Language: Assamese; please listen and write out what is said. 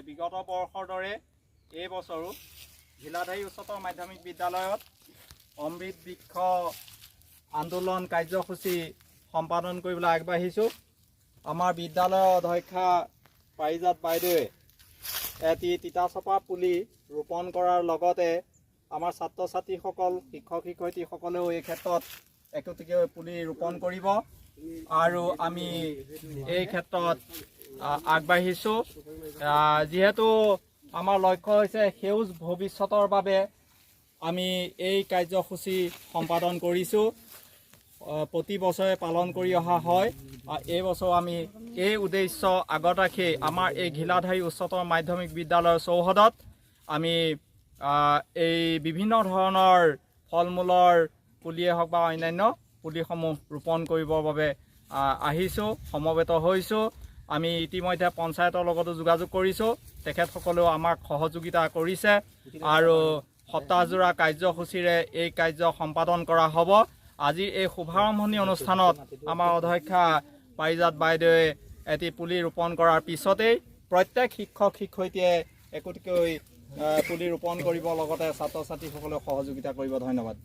বিগত বৰ্ষৰ দৰে এই বছৰো ঘিলাধাৰী উচ্চতৰ মাধ্যমিক বিদ্যালয়ত অমৃত বৃক্ষ আন্দোলন কাৰ্যসূচী সম্পাদন কৰিবলৈ আগবাঢ়িছোঁ। আমাৰ বিদ্যালয়ৰ অধ্যক্ষা পাৰিজাত বাইদেৱে এটি তিতাচপা পুলি ৰোপণ কৰাৰ লগতে আমাৰ ছাত্ৰ ছাত্ৰীসকল শিক্ষক শিক্ষয়িত্ৰীসকলেও এই ক্ষেত্ৰত একোটিকৈ পুলি ৰোপণ কৰিব আৰু আমি এই ক্ষেত্ৰত আগবাঢ়িছোঁ। যিহেতু আমাৰ লক্ষ্য হৈছে সেউজ ভৱিষ্যতৰ বাবে আমি এই কাৰ্যসূচী সম্পাদন কৰিছোঁ। প্ৰতি বছৰে পালন কৰি অহা হয়। এই বছৰ আমি এই উদ্দেশ্য আগত ৰাখি আমাৰ এই ঘিলাধাৰী উচ্চতৰ মাধ্যমিক বিদ্যালয়ৰ চৌহদত আমি এই বিভিন্ন ধৰণৰ ফল মূলৰ পুলিয়ে হওক বা অন্যান্য পুলিসমূহ ৰোপণ কৰিবৰ বাবে আহিছোঁ, সমবেত হৈছোঁ। আমি ইতিমধ্যে পঞ্চায়তৰ লগতো যোগাযোগ কৰিছোঁ, তেখেতসকলেও আমাক সহযোগিতা কৰিছে আৰু সপ্তাহজোৰা কাৰ্যসূচীৰে এই কাৰ্য সম্পাদন কৰা হ'ব। আজি এই শুভাৰম্ভণি অনুষ্ঠানত আমাৰ অধ্যক্ষা পাৰিজাত বাইদেৱে এটি পুলি ৰোপণ কৰাৰ পিছতেই প্ৰত্যেক শিক্ষক শিক্ষয়িত্ৰীয়ে একোটিকৈ পুলি ৰোপণ কৰিব, লগতে ছাত্ৰ ছাত্ৰীসকলেও সহযোগিতা কৰিব। ধন্যবাদ।